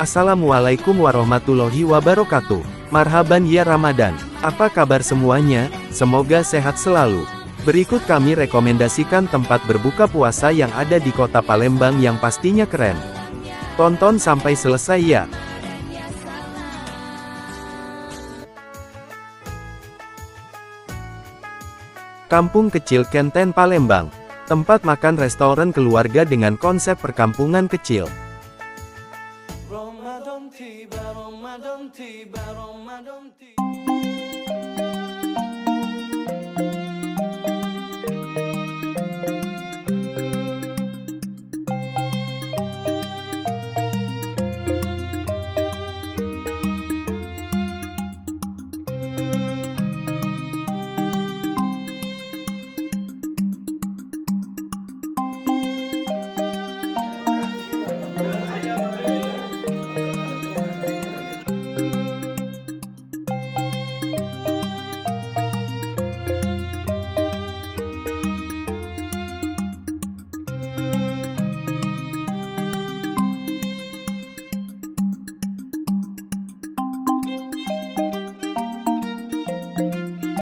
Assalamualaikum warahmatullahi wabarakatuh. Marhaban ya Ramadan. Apa kabar semuanya? Semoga sehat selalu. Berikut kami rekomendasikan tempat berbuka puasa yang ada di kota Palembang yang pastinya keren. Tonton sampai selesai ya. Kampung Kecil Kenten Palembang. Tempat makan restoran keluarga dengan konsep perkampungan kecil.